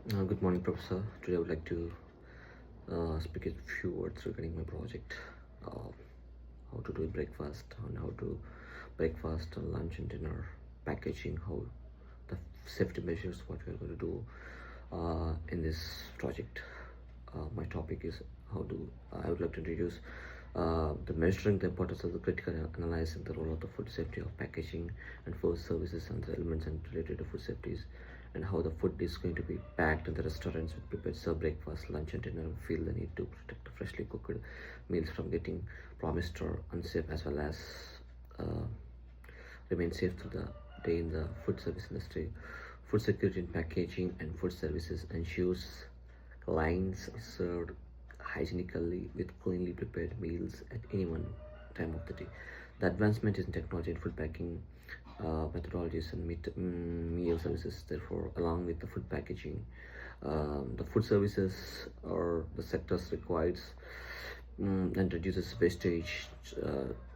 Good morning, Professor. Today I would like to speak a few words regarding my project. Uh, how to do breakfast and how to breakfast, lunch, and dinner packaging. How the safety measures what we are going to do in this project. My topic is how to. I would like to introduce the measuring the importance of the critical analyzing the role of the food safety of packaging and food services and the elements and related to food safeties and how the food is going to be packed in the restaurants with prepared serve breakfast, lunch and dinner. Feel the need to protect freshly cooked meals from getting promised or unsafe as well as uh, remain safe through the day in the food service industry. Food security in packaging and food services ensures clients are served hygienically with cleanly prepared meals at any one time of the day. The advancement in technology and food packing methodologies and meal services, therefore, along with the food packaging, the food services or the sectors requires and reduces wastage.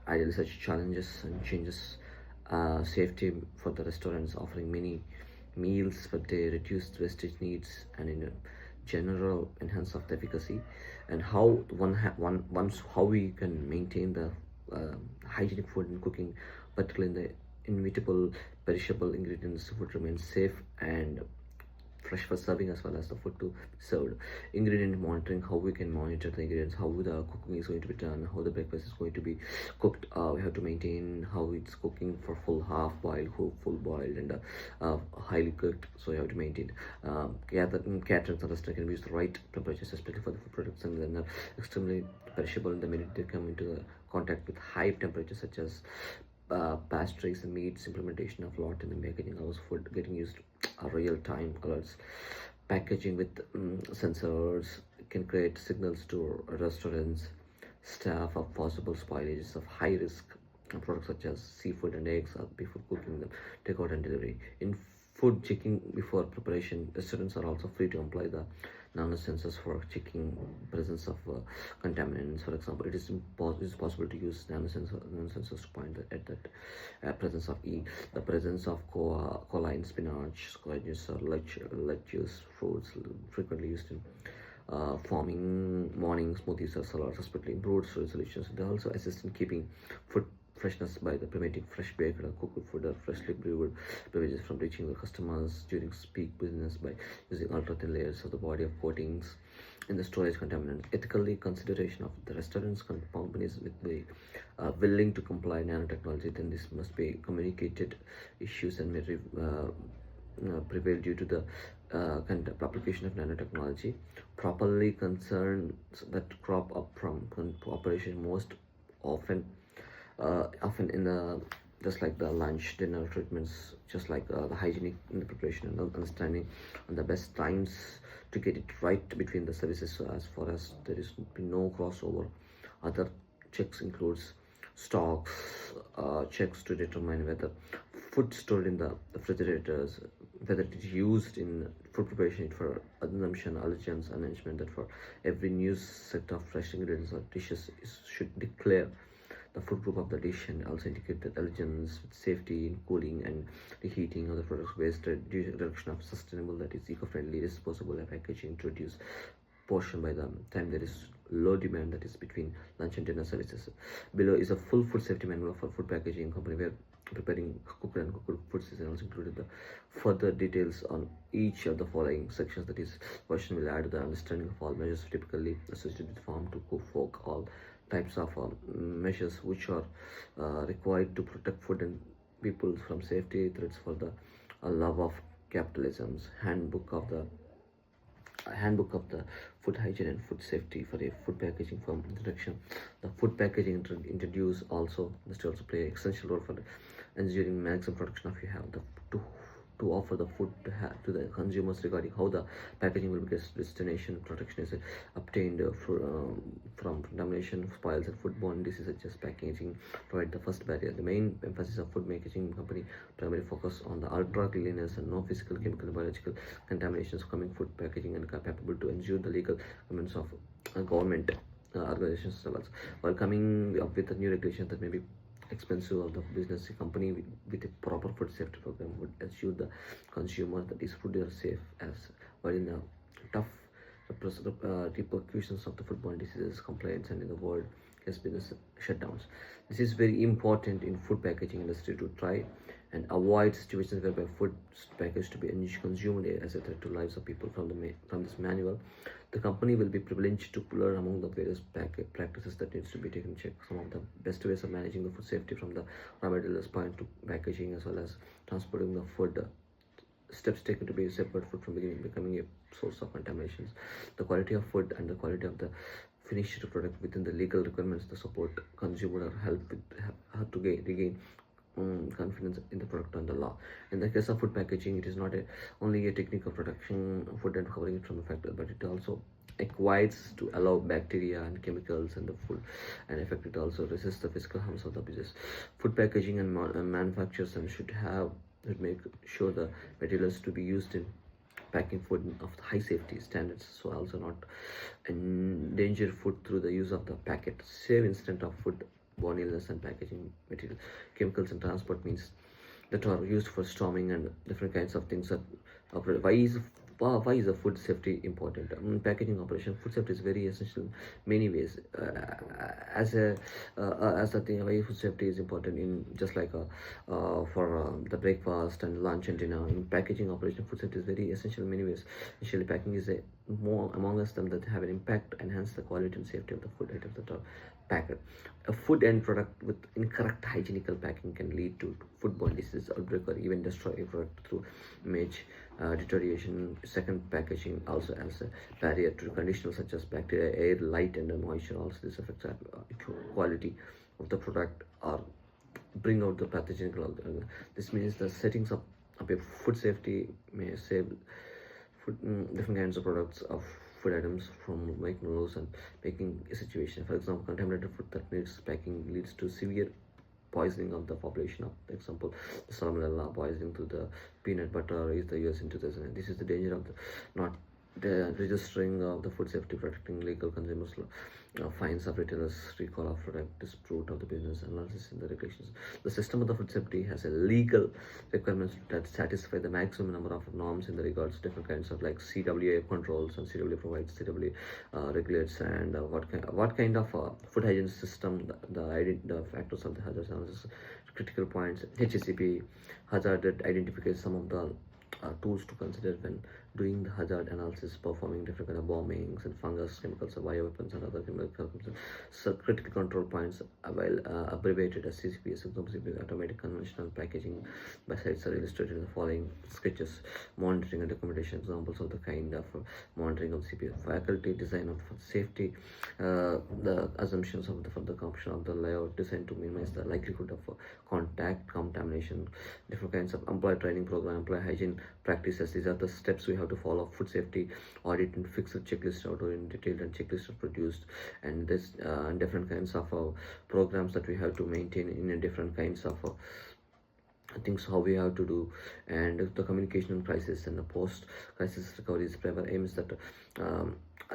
Ideally, such challenges and changes safety for the restaurants offering many meals per day, reduced wastage needs, and in a general enhance of the efficacy. And how once how we can maintain the hygienic food and cooking, particularly in the inevitable perishable ingredients, food remains safe and fresh for serving as well as the food to be served. Ingredient monitoring, how we can monitor the ingredients, how the cooking is going to be done, how the breakfast is going to be cooked. We have to maintain how it's cooking for full half boiled, full boiled, and highly cooked. So you have to maintain. Catering and restaurant can use the right temperatures, especially for the food products, and then extremely perishable in the minute they come into the contact with high temperatures such as pastries and meats. Implementation of lot in the packaging allows food getting used real-time alerts. Packaging with sensors can create signals to restaurants staff of possible spoilages of high-risk products such as seafood and eggs before cooking them, takeout and delivery. In food checking before preparation, restaurants are also free to employ the nano sensors for checking presence of contaminants. For example, it is possible to use nano sensors to point at that presence of the presence of cola in spinach, squash, or lettuce fruits frequently used in forming morning smoothies or salads, respectively improved storage solutions. They also assist in keeping food freshness by the preventing fresh baked or cooked food or freshly brewed beverages from reaching the customers during peak business by using ultra thin layers of the body of coatings in the storage contaminants. Ethically consideration of the restaurants companies with the willing to comply nanotechnology, then this must be communicated issues and may prevail due to the application of nanotechnology. Properly concerns that crop up from operation most often often in the just like the lunch dinner treatments, just like the hygienic in the preparation and understanding on the best times to get it right between the services, so as far as there is no crossover. Other checks includes stocks checks to determine whether food stored in the refrigerators, whether it is used in food preparation for consumption, allergens, arrangement that for every new set of fresh ingredients or dishes should declare the food group of the dish and also indicate that allergens with safety in cooling and reheating of the products, waste reduction of sustainable, that is eco-friendly, disposable packaging to reduce portion by the time there is low demand, that is between lunch and dinner services. Below is a full food safety manual for food packaging company where preparing cooked and cooked foods is also included. The further details on each of the following sections, that is question will add the understanding of all measures typically associated with farm to cook folk, all types of measures which are required to protect food and people from safety threats for the love of capitalism's handbook of the food hygiene and food safety for a food packaging firm introduction. The food packaging introduce also must also play an essential role for ensuring maximum production of you have the to to offer the food to the consumers regarding how the packaging will be destination protection is obtained from contamination, spoils, and foodborne diseases such as packaging provide the first barrier. The main emphasis of food packaging company primarily focus on the ultra cleanliness and no physical, chemical, and biological contaminations coming food packaging and capable to ensure the legal requirements of government organizations levels while coming up with a new regulation that may be expensive of the business. A company with a proper food safety program would assure the consumer that his food is safe as while in a tough repercussions of the foodborne diseases complaints and in the world has been shutdowns. This is very important in food packaging industry to try and avoid situations whereby food packaged to be consumed as a threat to lives of people. From this manual, the company will be privileged to learn among the various practices that needs to be taken check. Some of the best ways of managing the food safety from the raw materials point to packaging as well as transporting the food, steps taken to be separate food from becoming a source of contaminations, the quality of food and the quality of the finished product within the legal requirements, the support consumer or help with how to regain confidence in the product and the law. In the case of food packaging, it is not only a technical production food and covering it from the factor, but it also acquires to allow bacteria and chemicals in the food, and in fact it also resists the physical harms of the business. Food packaging and manufacturers and should make sure the materials to be used in packing food of high safety standards, so also not endanger food through the use of the packet, save instant of food borne illness and packaging material chemicals and transport means that are used for storming and different kinds of things that operate. Why is the food safety important? Packaging operation, food safety is very essential in many ways. As a thing, why food safety is important in just like for the breakfast and lunch and dinner. In packaging operation, food safety is very essential in many ways. Initially, packing is a more among us them that have an impact, enhance the quality and safety of the food items that are packed. A food end product with incorrect hygienical packing can lead to foodborne disease outbreak or even destroy a product through image deterioration. Second, packaging also has a barrier to conditions such as bacteria, air, light, and moisture. Also, this affects the quality of the product or bring out the pathogen. This means the settings of a food safety may save different kinds of products of food items from making loss and making a situation. For example, contaminated food that needs packing leads to severe poisoning of the population. Of example, the salmonella poisoning to the peanut butter is the US in 2009. This is the danger of the not the registering of the food safety, protecting legal consumers law, fines of retailers, recall of product, dispute of the business analysis in the regulations. The system of the food safety has a legal requirements that satisfy the maximum number of norms in the regards to different kinds of like CWA controls, and CWA provides, CWA regulates, and what kind of food hygiene system, the factors of the hazard analysis, critical points. HACCP hazard identifies some of the tools to consider when doing the hazard analysis, performing different kind of bombings and fungus, chemicals, bioweapons, and other chemicals. So critical control points, while abbreviated as CCPS, automatic conventional packaging by sites are illustrated in the following sketches. Monitoring and documentation examples of the kind of monitoring of CPS, faculty design of safety, the assumptions of the for the completion of the layout design to minimize the likelihood of contact contamination, different kinds of employee training program, employee hygiene practices. These are the steps we have to follow. Food safety audit and fixed checklist out or in detailed and checklists are produced, and this different kinds of programs that we have to maintain in a different kinds of things how we have to do, and the communication crisis and the post crisis recovery's primary aim is that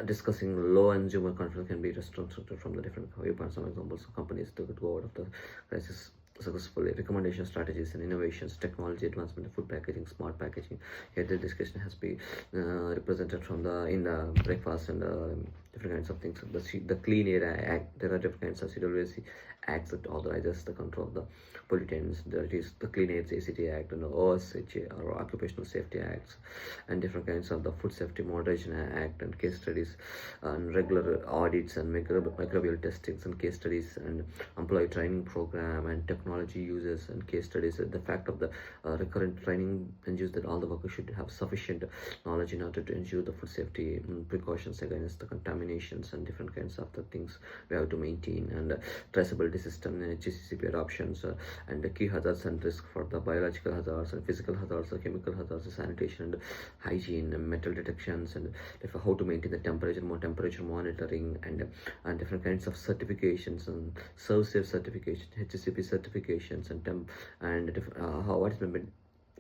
discussing low consumer confidence can be restricted from the different viewpoints. Some examples of companies that go out of the crisis successfully. Recommendation strategies and innovations, technology advancement, food packaging, smart packaging. Here the discussion has been represented from the in the breakfast and different kinds of things. The Clean Air Act. There are different kinds of CWC acts that authorizes the control of the pollutants. There is the Clean Air ACT Act and the OSHA or Occupational Safety Acts, and different kinds of the Food Safety Moderation Act, and case studies and regular audits and microbial testings and case studies, and employee training program and technology uses and case studies. The fact of the recurrent training ensures that all the workers should have sufficient knowledge in order to ensure the food safety precautions against the contaminations and different kinds of the things we have to maintain, and traceability system, HACCP adoptions, and the key hazards and risk for the biological hazards and physical hazards, chemical hazards, sanitation and hygiene, and metal detections, and how to maintain the temperature monitoring, and different kinds of certifications and ServSafe certification, HACCP certifications, and what is the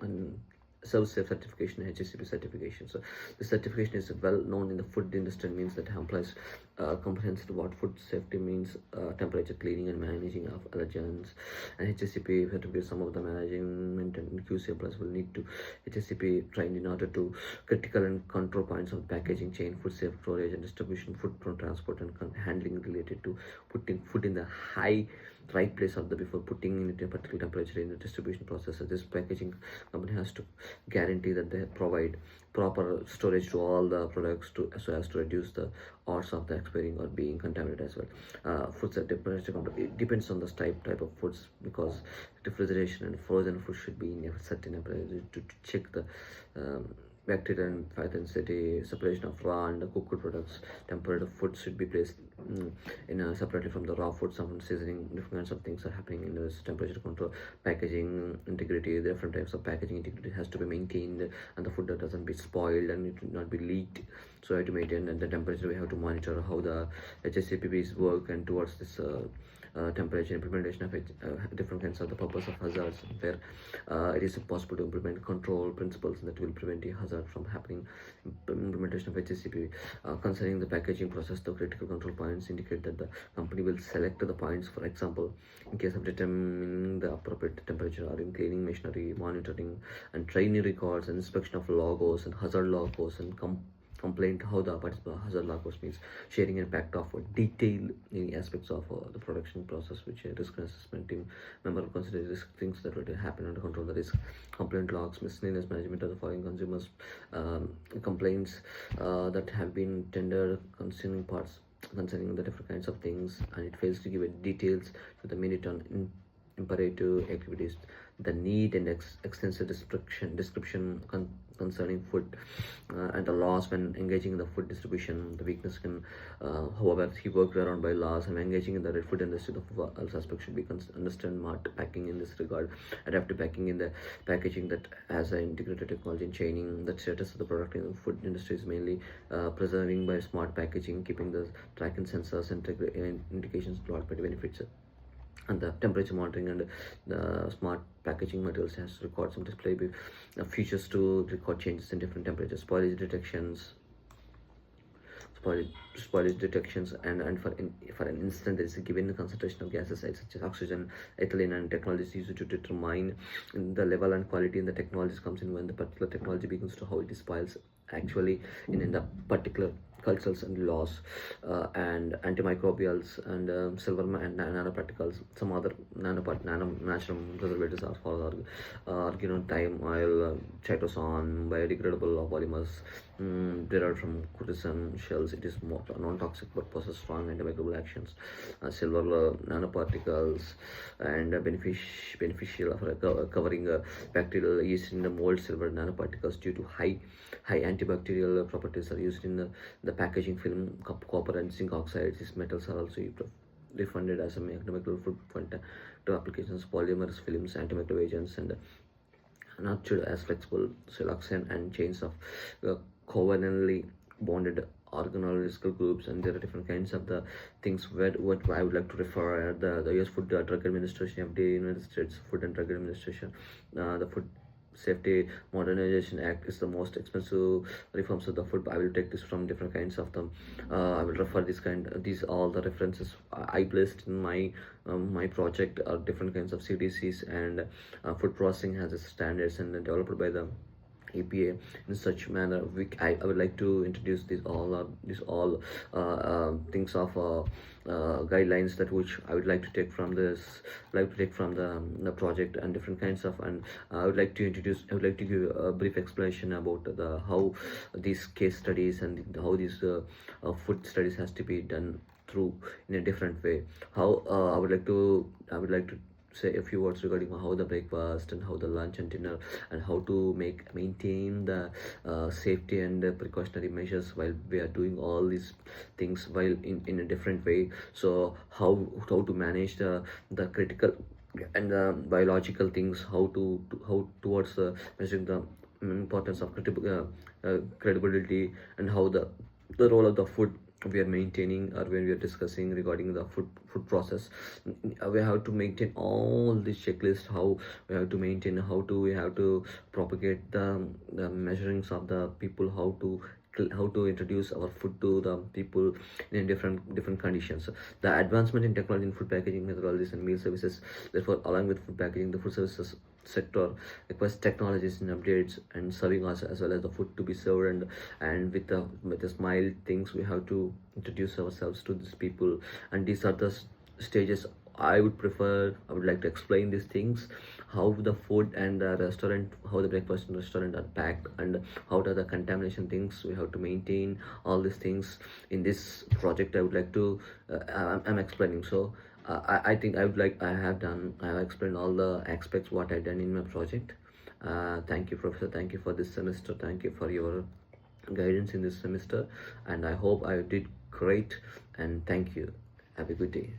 and Serve Safe certification, HACCP certification. So this certification is well known in the food industry and means that employs comprehensive what food safety means, temperature, cleaning and managing of allergens. And HACCP certificate, some of the management and QC employees will need to HACCP trained in order to critical and control points of packaging chain, food safe storage and distribution, food transport and handling related to putting food in the right place of the before putting in a particular temperature in the distribution process. So this packaging company has to guarantee that they provide proper storage to all the products to so as to reduce the odds of the expiring or being contaminated as well. Foods at temperature it depends on the type of foods, because refrigeration and frozen food should be in a certain temperature to check the bacteria and phytogenicity, separation of raw and cooked products. Tempered food should be placed separately from the raw food. Some seasoning, different kinds of things are happening in this temperature control. Packaging integrity, the different types of packaging integrity has to be maintained, and the food that doesn't be spoiled and it will not be leaked. So we have to maintain and the temperature. We have to monitor how the HACCPs work and towards this temperature implementation of different kinds of the purpose of hazards, where it is possible to implement control principles that will prevent a hazard from happening. Implementation of HACCP concerning the packaging process, the critical control points indicate that the company will select the points. For example, in case of determining the appropriate temperature, or in cleaning machinery, monitoring and training records and inspection of logos and hazard logos and complaint, how the particular hazard logos means sharing and impact of detail in aspects of the production process, which a risk assessment team member will consider risk things that will happen and control the risk. Complaint logs, miscellaneous management of the following consumers complaints that have been tendered concerning parts concerning the different kinds of things, and it fails to give it details to the minute on imperative activities, the need and extensive description concerning food and the laws when engaging in the food distribution. The weakness can, however, he worked around by laws and engaging in the red food industry. The all aspects should be understand smart packing in this regard, adaptive packing in the packaging that has an integrated technology in chaining. The status of the product in the food industry is mainly preserving by smart packaging, keeping the tracking sensors and indications plot by benefits, and the temperature monitoring and the smart packaging materials has to record some display features to record changes in different temperatures, spoilage detections, and for an instant there is a given concentration of gases such as oxygen, ethylene, and technologies used to determine the level and quality in the technologies comes in when the particular technology begins to how it spoils actually in the particular cultures and laws, and antimicrobials and silver and nanoparticles. Some other natural preservatives are for time oil, chitosan, biodegradable polymers derived from crudescent shells. It is more non-toxic but possesses strong antimicrobial actions. Silver nanoparticles and beneficial for covering bacterial yeast in the mold. Silver nanoparticles due to high antibacterial properties are used in the packaging film. Copper and zinc oxides, these metals are also refunded as a antimicrobial footprint to applications. Polymers, films, antimicrobial agents, and nurtured as flexible siloxane and chains of covalently bonded organoleptical groups. And there are different kinds of the things what I would like to refer the US Food Drug Administration, FDA, United States Food and Drug Administration. The Food Safety Modernization Act is the most expensive reforms of the food. I will take this from different kinds of them. I will refer these all the references I placed in my project are different kinds of CDCs, and food processing has its standards and developed by the APA in such manner. I would like to introduce these all things of guidelines that which I would like to take from the project and different kinds of, and I would like to give a brief explanation about how these case studies and how these food studies has to be done through in a different way. How I would like to say a few words regarding how the breakfast and how the lunch and dinner and how to maintain the safety and precautionary measures while we are doing all these things while in a different way. So how to manage the critical and the biological things, how towards measuring the importance of credibility, and how the role of the food we are maintaining, or when we are discussing regarding the food process, we have to maintain all the checklist, how we have to maintain, how to we have to propagate the measurings of the people, how to introduce our food to the people in different conditions. The advancement in technology in food packaging methodologies and meal services, therefore, along with food packaging, the food services sector requires technologies and updates and serving us as well as the food to be served, and with the smile things, we have to introduce ourselves to these people. And these are the stages I would like to explain these things, how the food and the restaurant, how the breakfast and restaurant are packed, and how are the contamination things we have to maintain, all these things in this project I would like to I'm explaining. So I think I have explained all the aspects what I've done in my project. Thank you, Professor. Thank you for this semester. Thank you for your guidance in this semester. And I hope I did great. And thank you. Have a good day.